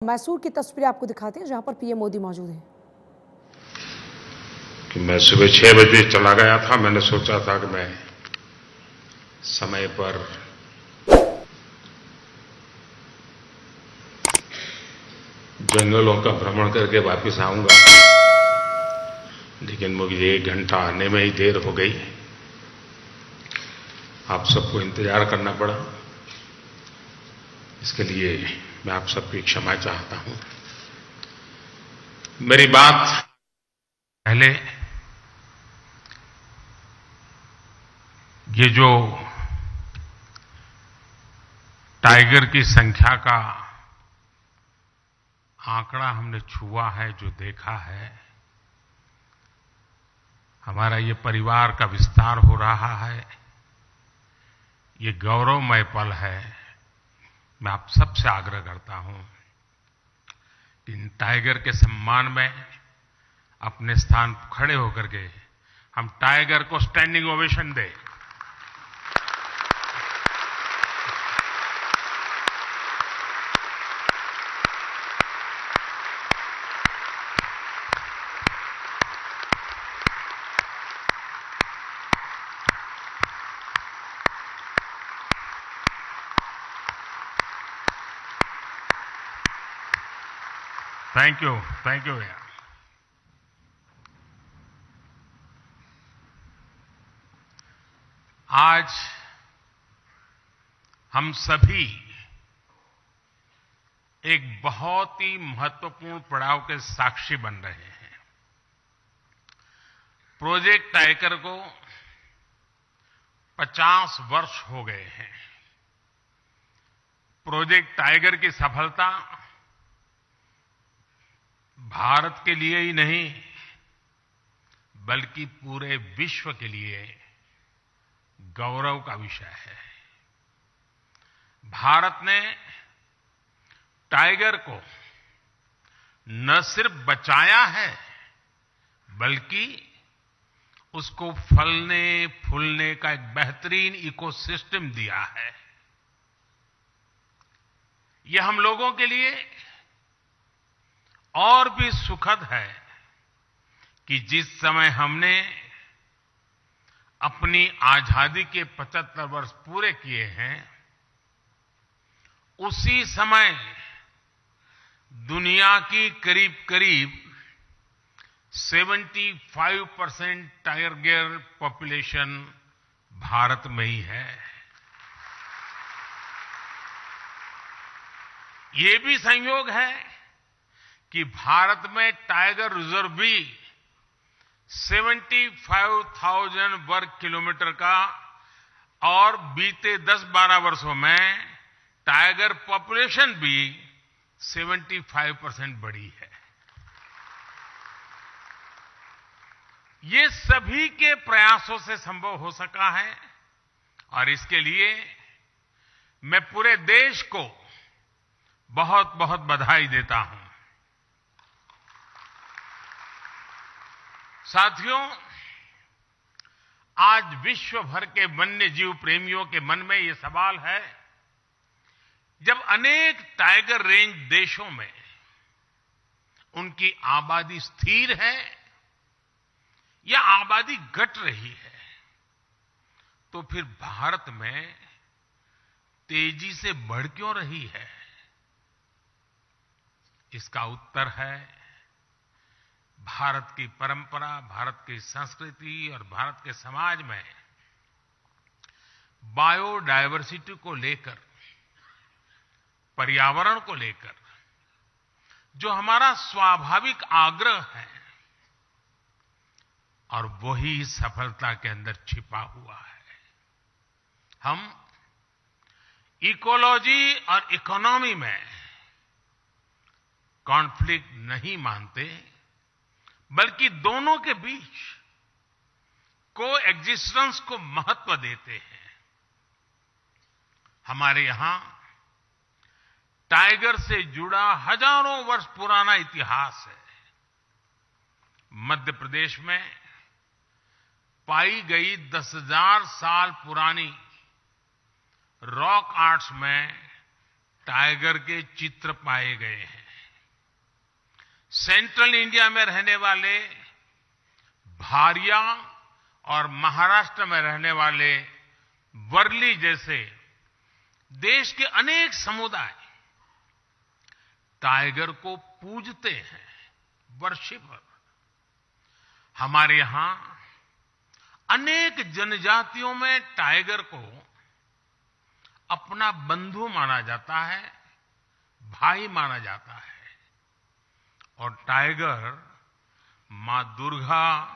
मैसूर की तस्वीरें आपको दिखाते हैं जहां पर पीएम मोदी मौजूद हैं। कि मैं सुबह 6 बजे चला गया था। मैंने सोचा था कि मैं समय पर जंगलों का भ्रमण करके वापस आऊंगा, लेकिन मुझे 1 घंटा आने में ही देर हो गई। आप सबको इंतजार करना पड़ा। इसके लिए मैं आप सबकी क्षमा चाहता हूं। मेरी बात पहले ये जो टाइगर की संख्या का आंकड़ा हमने छुआ है, जो देखा है, हमारा ये परिवार का विस्तार हो रहा है, ये गौरवमय पल है। मैं आप सबसे आग्रह करता हूं कि इन टाइगर के सम्मान में अपने स्थान खड़े होकर के हम टाइगर को स्टैंडिंग ओवेशन दें। थैंक यू भैया। आज हम सभी एक बहुत ही महत्वपूर्ण पड़ाव के साक्षी बन रहे हैं। प्रोजेक्ट टाइगर को 50 वर्ष हो गए हैं। प्रोजेक्ट टाइगर की सफलता भारत के लिए ही नहीं, बल्कि पूरे विश्व के लिए गौरव का विषय है। भारत ने टाइगर को न सिर्फ बचाया है, बल्कि उसको फलने फूलने का एक बेहतरीन इकोसिस्टम दिया है। यह हम लोगों के लिए और भी सुखद है कि जिस समय हमने अपनी आजादी के 75 वर्ष पूरे किए हैं, उसी समय दुनिया की करीब करीब 75% टाइगर पॉपुलेशन भारत में ही है। ये भी संयोग है कि भारत में टाइगर रिजर्व भी 75,000 वर्ग किलोमीटर का, और बीते 10-12 वर्षों में टाइगर पॉपुलेशन भी 75% बढ़ी है। ये सभी के प्रयासों से संभव हो सका है, और इसके लिए मैं पूरे देश को बहुत बहुत बधाई देता हूं। साथियों, आज विश्व भर के वन्य जीव प्रेमियों के मन में ये सवाल है, जब अनेक टाइगर रेंज देशों में उनकी आबादी स्थिर है या आबादी घट रही है, तो फिर भारत में तेजी से बढ़ क्यों रही है? इसका उत्तर है भारत की परंपरा, भारत की संस्कृति और भारत के समाज में बायोडायवर्सिटी को लेकर, पर्यावरण को लेकर जो हमारा स्वाभाविक आग्रह है, और वही सफलता के अंदर छिपा हुआ है। हम इकोलॉजी और इकोनॉमी में कॉन्फ्लिक्ट नहीं मानते, बल्कि दोनों के बीच कोएग्जिस्टेंस को महत्व देते हैं। हमारे यहां टाइगर से जुड़ा हजारों वर्ष पुराना इतिहास है। मध्य प्रदेश में पाई गई 10,000 साल पुरानी रॉक आर्ट्स में टाइगर के चित्र पाए गए हैं। सेंट्रल इंडिया में रहने वाले, भारिया और महाराष्ट्र में रहने वाले वर्ली जैसे देश के अनेक समुदाय टाइगर को पूजते हैं, वर्शिपर। हमारे यहां अनेक जनजातियों में टाइगर को अपना बंधु माना जाता है, भाई माना जाता है। और टाइगर मां दुर्गा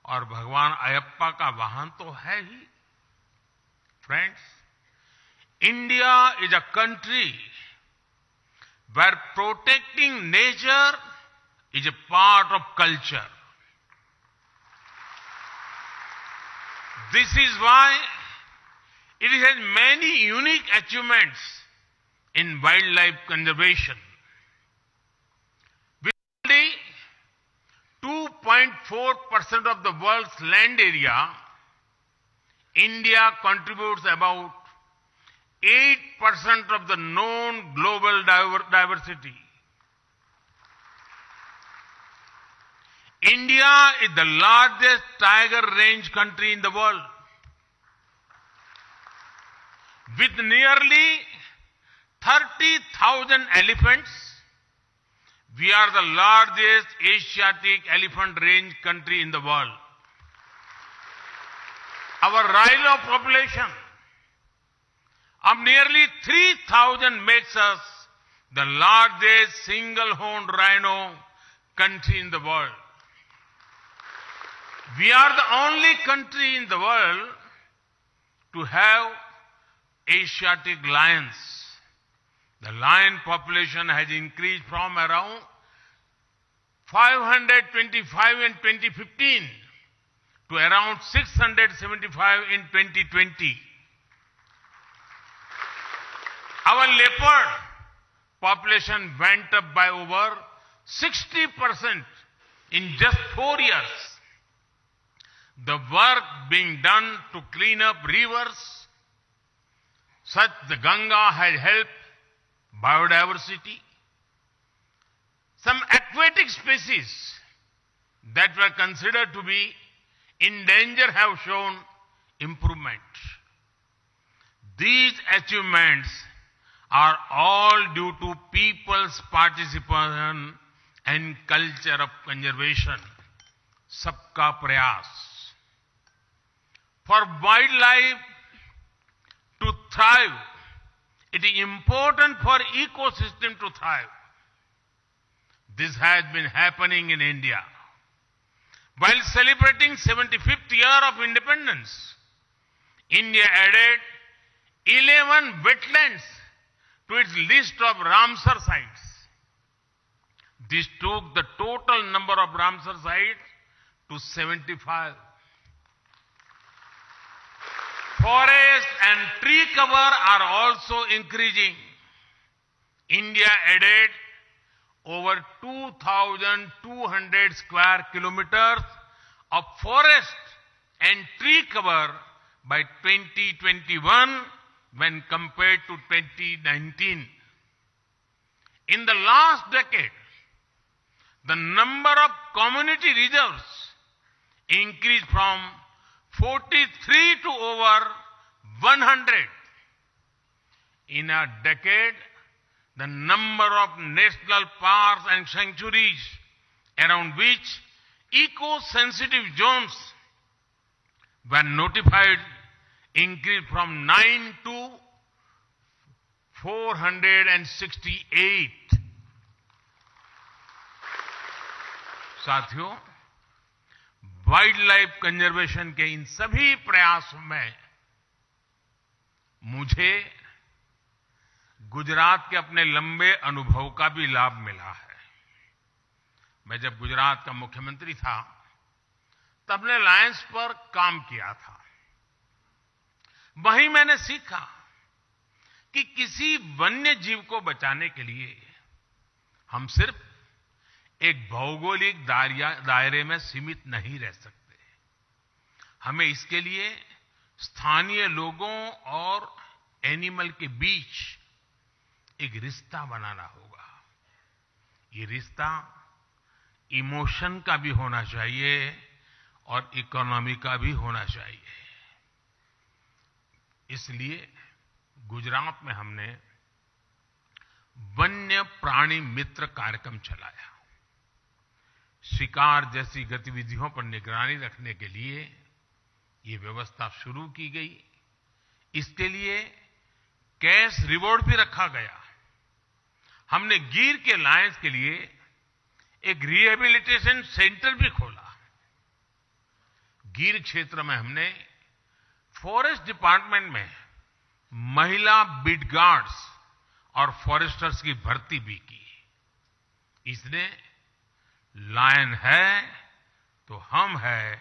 और भगवान अयप्पा का वाहन तो है ही। Friends, India is a country where protecting nature is a part of culture. This is why it has many unique achievements in wildlife conservation. With only 2.4% of the world's land area, India contributes about 8% of the known global diversity. India is the largest tiger range country in the world. With nearly 30,000 elephants, we are the largest Asiatic elephant range country in the world. Our rhino population of nearly 3,000 makes us the largest single-horned rhino country in the world. We are the only country in the world to have Asiatic lions. The lion population has increased from around 525 in 2015 to around 675 in 2020. Our leopard population went up by over 60% in just 4 years. The work being done to clean up rivers, such the Ganga, has helped biodiversity. Some aquatic species that were considered to be in danger have shown improvement. These achievements are all due to people's participation and culture of conservation. Sabka prayas. For wildlife to thrive, it is important for ecosystem to thrive. This has been happening in India. While celebrating 75th year of independence, India added 11 wetlands to its list of Ramsar sites. This took the total number of Ramsar sites to 75. Forest and tree cover are also increasing. India added over 2,200 square kilometers of forest and tree cover by 2021 when compared to 2019. In the last decade, the number of community reserves increased from 43 to over 100. In a decade, the number of national parks and sanctuaries around which eco-sensitive zones were notified increased from 9 to 468. साथियों, wild life conservation के इन सभी प्रयासों में मुझे गुजरात के अपने लंबे अनुभव का भी लाभ मिला है। मैं जब गुजरात का मुख्यमंत्री था तब ने लायंस पर काम किया था। वहीं मैंने सीखा कि किसी वन्य जीव को बचाने के लिए हम सिर्फ एक भौगोलिक दायरे में सीमित नहीं रह सकते। हमें इसके लिए स्थानीय लोगों और एनिमल के बीच एक रिश्ता बनाना होगा। ये रिश्ता इमोशन का भी होना चाहिए और इकोनॉमी का भी होना चाहिए। इसलिए गुजरात में हमने वन्य प्राणी मित्र कार्यक्रम चलाया। शिकार जैसी गतिविधियों पर निगरानी रखने के लिए ये व्यवस्था शुरू की गई। इसके लिए कैश रिवॉर्ड भी रखा गया। हमने गिर के लायंस के लिए एक रिहेबिलिटेशन सेंटर भी खोला। गिर क्षेत्र में हमने फॉरेस्ट डिपार्टमेंट में महिला बीट गार्ड्स और फॉरेस्टर्स की भर्ती भी की। इसने लायन है तो हम है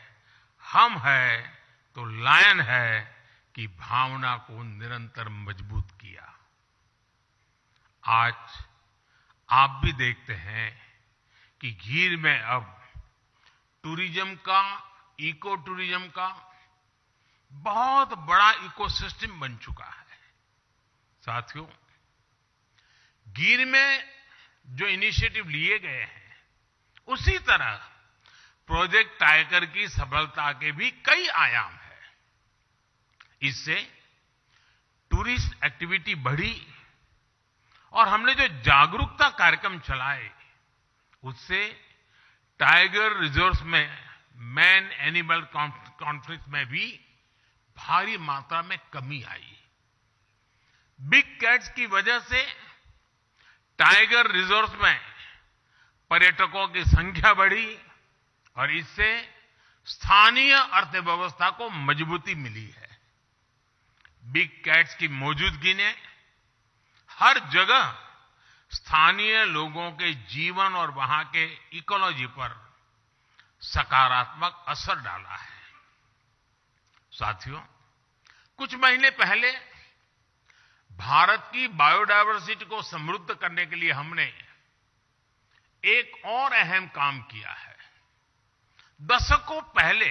तो लायन है की भावना को निरंतर मजबूत किया। आज आप भी देखते हैं कि गिर में अब टूरिज्म का, इको टूरिज्म का बहुत बड़ा इकोसिस्टम बन चुका है। साथियों, गिर में जो इनिशिएटिव लिए गए हैं, उसी तरह प्रोजेक्ट टाइगर की सफलता के भी कई आयाम हैं। इससे टूरिस्ट एक्टिविटी बढ़ी और हमने जो जागरूकता कार्यक्रम चलाए, उससे टाइगर रिजर्व्स में मैन एनिमल कॉन्फ्लिक्ट में भी भारी मात्रा में कमी आई। बिग कैट्स की वजह से टाइगर रिजर्व्स में पर्यटकों की संख्या बढ़ी और इससे स्थानीय अर्थव्यवस्था को मजबूती मिली है। बिग कैट्स की मौजूदगी ने हर जगह स्थानीय लोगों के जीवन और वहां के इकोलॉजी पर सकारात्मक असर डाला है। साथियों, कुछ महीने पहले भारत की बायोडायवर्सिटी को समृद्ध करने के लिए हमने एक और अहम काम किया है। दशकों पहले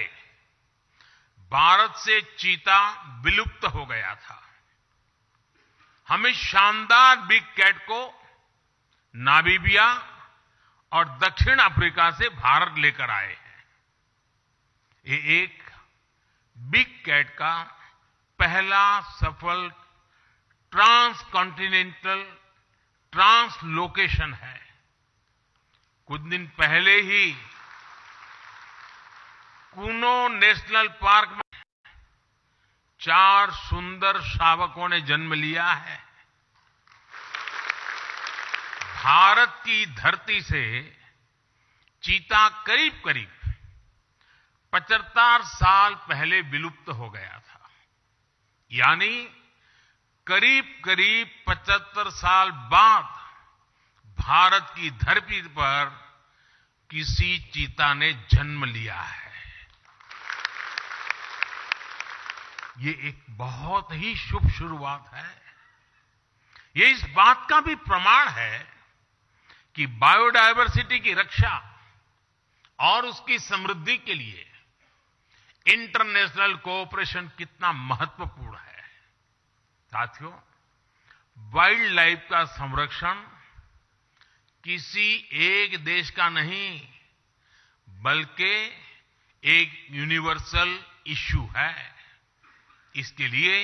भारत से चीता विलुप्त हो गया था। हम इस शानदार बिग कैट को नामीबिया और दक्षिण अफ्रीका से भारत लेकर आए हैं। ये एक बिग कैट का पहला सफल ट्रांस कॉन्टिनेंटल ट्रांसलोकेशन है। कुछ दिन पहले ही कूनो नेशनल पार्क में 4 सुंदर शावकों ने जन्म लिया है। भारत की धरती से चीता करीब 75 साल पहले विलुप्त हो गया था। यानी करीब 75 साल बाद भारत की धरती पर किसी चीता ने जन्म लिया है। ये एक बहुत ही शुभ शुरुआत है। ये इस बात का भी प्रमाण है कि बायोडायवर्सिटी की रक्षा और उसकी समृद्धि के लिए इंटरनेशनल कोऑपरेशन कितना महत्वपूर्ण है। साथियों, वाइल्ड लाइफ का संरक्षण किसी एक देश का नहीं, बल्कि एक यूनिवर्सल इश्यू है। इसके लिए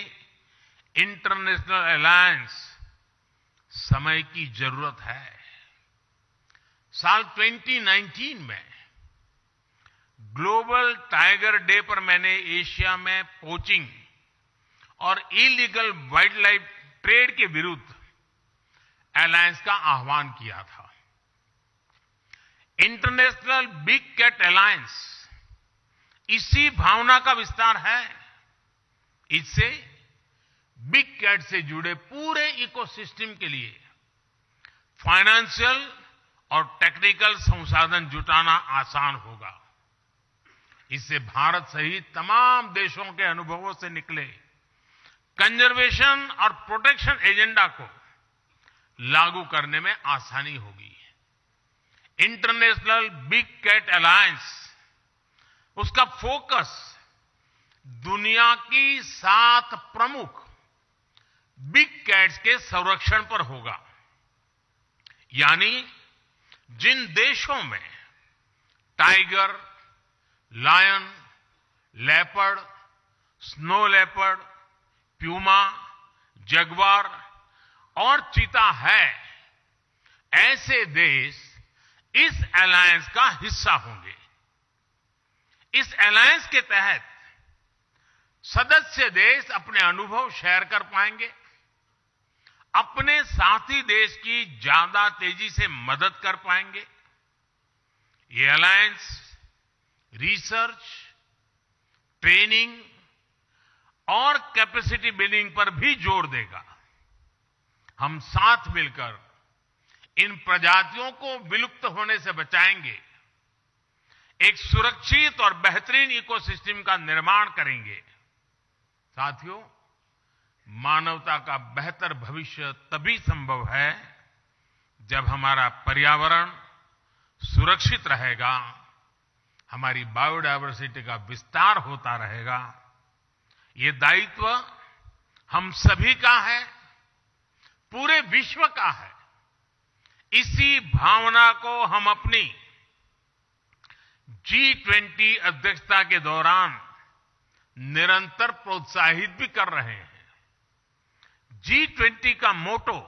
इंटरनेशनल अलायंस समय की जरूरत है। साल 2019 में ग्लोबल टाइगर डे पर मैंने एशिया में पोचिंग और इलीगल वाइल्ड लाइफ ट्रेड के विरुद्ध अलायंस का आह्वान किया था। इंटरनेशनल बिग कैट अलायंस इसी भावना का विस्तार है। इससे बिग कैट से जुड़े पूरे इकोसिस्टम के लिए फाइनेंशियल और टेक्निकल संसाधन जुटाना आसान होगा। इससे भारत सहित तमाम देशों के अनुभवों से निकले कंजर्वेशन और प्रोटेक्शन एजेंडा को लागू करने में आसानी होगी। इंटरनेशनल बिग कैट अलायंस, उसका फोकस दुनिया की 7 प्रमुख बिग कैट्स के संरक्षण पर होगा। यानी जिन देशों में tiger, lion, leopard, snow leopard, puma, jaguar और चीता है, ऐसे देश इस अलायंस का हिस्सा होंगे। इस अलायंस के तहत सदस्य देश अपने अनुभव शेयर कर पाएंगे, अपने साथी देश की ज्यादा तेजी से मदद कर पाएंगे। ये अलायंस रिसर्च, ट्रेनिंग और कैपेसिटी बिल्डिंग पर भी जोर देगा। हम साथ मिलकर इन प्रजातियों को विलुप्त होने से बचाएंगे, एक सुरक्षित और बेहतरीन इकोसिस्टम का निर्माण करेंगे। साथियों, मानवता का बेहतर भविष्य तभी संभव है जब हमारा पर्यावरण सुरक्षित रहेगा, हमारी बायोडायवर्सिटी का विस्तार होता रहेगा। ये दायित्व हम सभी का है, पूरे विश्व का है। इसी भावना को हम अपनी G20 अध्यक्षता के दौरान निरंतर प्रोत्साहित भी कर रहे हैं। G20 का motto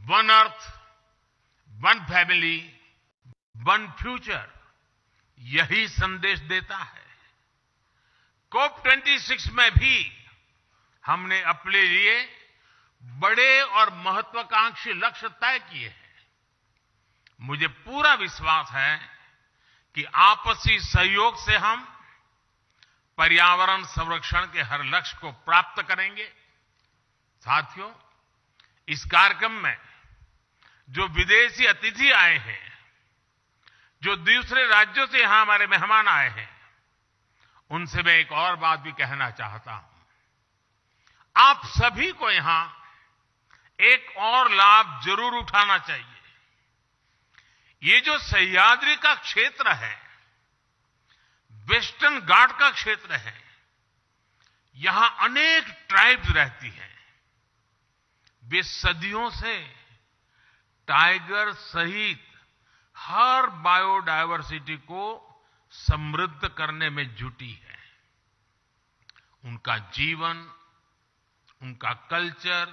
one earth, one family, one future यही संदेश देता है। COP26 में भी हमने अपने लिए बड़े और महत्वाकांक्षी लक्ष्य तय किए हैं। मुझे पूरा विश्वास है कि आपसी सहयोग से हम पर्यावरण संरक्षण के हर लक्ष्य को प्राप्त करेंगे। साथियों, इस कार्यक्रम में जो विदेशी अतिथि आए हैं, जो दूसरे राज्यों से यहां हमारे मेहमान आए हैं, उनसे मैं एक और बात भी कहना चाहता हूं। आप सभी को यहां एक और लाभ जरूर उठाना चाहिए। ये जो सह्याद्री का क्षेत्र है, वेस्टर्न घाट का क्षेत्र है, यहां अनेक ट्राइब्स रहती हैं। वे सदियों से टाइगर सहित हर बायोडायवर्सिटी को समृद्ध करने में जुटी है। उनका जीवन, उनका कल्चर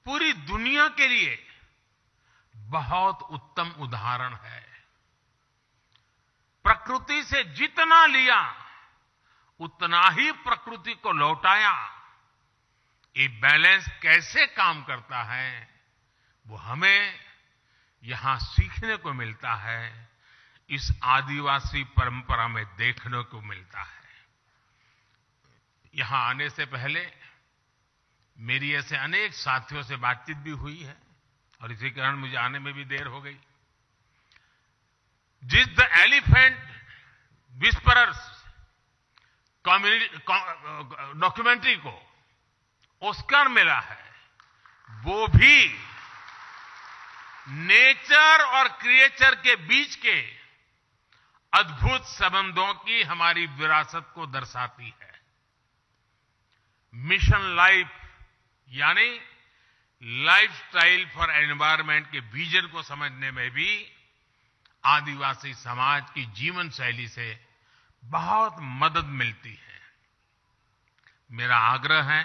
पूरी दुनिया के लिए बहुत उत्तम उदाहरण है। प्रकृति से जितना लिया उतना ही प्रकृति को लौटाया। ये बैलेंस कैसे काम करता है, वो हमें यहां सीखने को मिलता है, इस आदिवासी परंपरा में देखने को मिलता है। यहां आने से पहले मेरी ऐसे अनेक साथियों से बातचीत भी हुई है और इसी कारण मुझे आने में भी देर हो गई। जिस द एलिफेंट विस्परर्स डॉक्यूमेंट्री को ऑस्कर मिला है, वो भी नेचर और क्रिएचर के बीच के अद्भुत संबंधों की हमारी विरासत को दर्शाती है। मिशन लाइफ यानी लाइफस्टाइल फॉर एनवायरनमेंट के विजन को समझने में भी आदिवासी समाज की जीवन शैली से बहुत मदद मिलती है। मेरा आग्रह है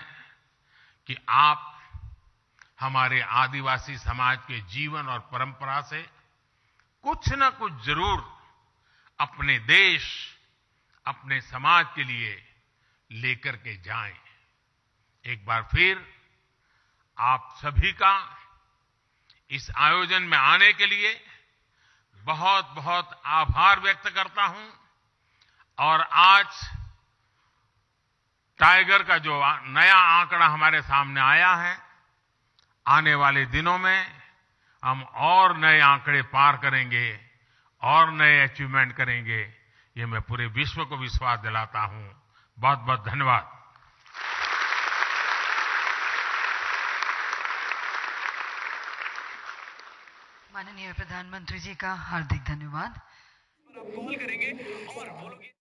कि आप हमारे आदिवासी समाज के जीवन और परंपरा से कुछ न कुछ जरूर अपने देश, अपने समाज के लिए लेकर के जाएं। एक बार फिर आप सभी का इस आयोजन में आने के लिए बहुत बहुत आभार व्यक्त करता हूं। और आज टाइगर का जो नया आंकड़ा हमारे सामने आया है, आने वाले दिनों में हम और नए आंकड़े पार करेंगे और नए अचीवमेंट करेंगे, ये मैं पूरे विश्व को विश्वास दिलाता हूं। बहुत बहुत धन्यवाद। माननीय प्रधानमंत्री जी का हार्दिक धन्यवाद। कॉल करेंगे और बोलोगे।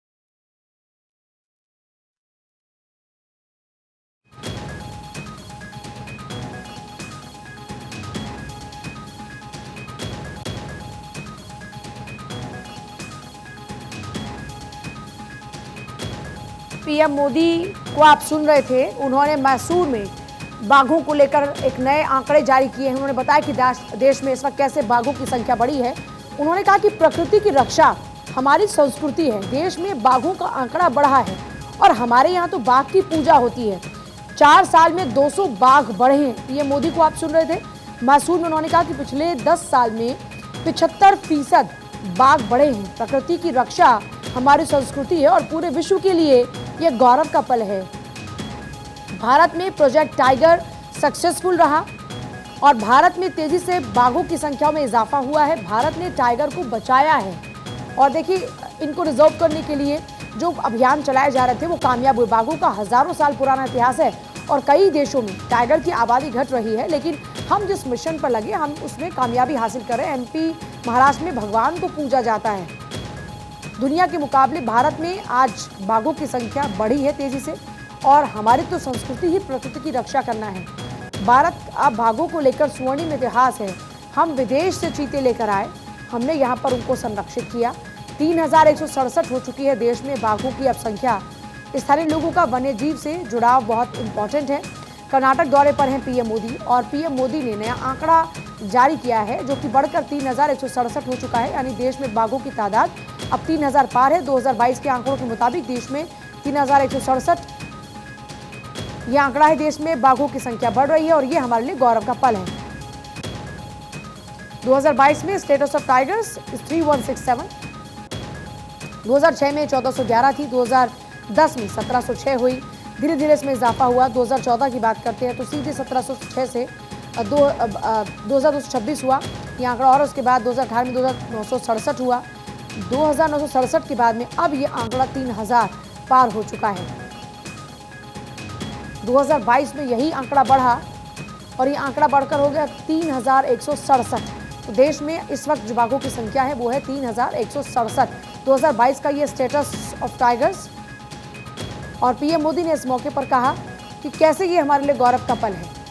पीएम मोदी को आप सुन रहे थे। उन्होंने मैसूर में बाघों को लेकर एक नए आंकड़े जारी किए हैं। उन्होंने बताया कि देश में इस वक्त कैसे बाघों की संख्या बढ़ी है। उन्होंने कहा कि प्रकृति की रक्षा हमारी संस्कृति है। देश में बाघों का आंकड़ा बढ़ा है और हमारे यहाँ तो बाघ की पूजा होती है। 4 साल में 200 बाघ बढ़े हैं। पीएम मोदी को आप सुन रहे थे। मैसूर में उन्होंने कहा कि पिछले 10 साल में 75% बाघ बढ़े हैं। प्रकृति की रक्षा हमारी संस्कृति है और पूरे विश्व के लिए यह गौरव का पल है। भारत में प्रोजेक्ट टाइगर सक्सेसफुल रहा और भारत में तेजी से बाघों की संख्या में इजाफा हुआ है। भारत ने टाइगर को बचाया है और देखिए, इनको रिजर्व करने के लिए जो अभियान चलाए जा रहे थे वो कामयाब हुए। बाघों का हजारों साल पुराना इतिहास है और कई देशों में टाइगर की आबादी घट रही है, लेकिन हम जिस मिशन पर लगे हम उसमें कामयाबी हासिल करें। एमपी महाराष्ट्र में भगवान को पूजा जाता है। दुनिया के मुकाबले भारत में आज बाघों की संख्या बढ़ी है तेजी से और हमारी तो संस्कृति ही प्रकृति की रक्षा करना है। भारत अब बाघों को लेकर स्वर्णिम इतिहास है। हम विदेश से चीते लेकर आए, हमने यहाँ पर उनको संरक्षित किया। 3167 हो चुकी है देश में बाघों की अब संख्या। स्थानीय लोगों का वन्य जीव से जुड़ाव बहुत इंपॉर्टेंट है। कर्नाटक दौरे पर हैं पीएम मोदी और पीएम मोदी ने नया आंकड़ा जारी किया है जो कि बढ़कर 3167 हो चुका है। यानी देश में बाघों की तादाद अब 3000 पार है। 2022 के आंकड़ों के मुताबिक देश में 3167 ये आंकड़ा है। देश में बाघों की संख्या बढ़ रही है और ये हमारे लिए गौरव का पल है। 2022 में स्टेटस ऑफ टाइगर्स 3167, 2006 में 1411 थी, 2010 में 1706 हुई। धीरे धीरे इसमें इजाफा हुआ। 2014 की बात करते हैं तो सीधे 1706 से 2226 हुआ ये आंकड़ा और उसके बाद 2018 में 2967 हुआ। 2967 के बाद में अब ये आंकड़ा 3000 पार हो चुका है। 2022 में यही आंकड़ा बढ़ा और ये आंकड़ा बढ़कर हो गया 3167। तो देश में इस वक्त जो बाघों की संख्या है वो है 3167। 2022 का ये स्टेटस ऑफ टाइगर्स और पीएम मोदी ने इस मौके पर कहा कि कैसे ये हमारे लिए गौरव का पल है।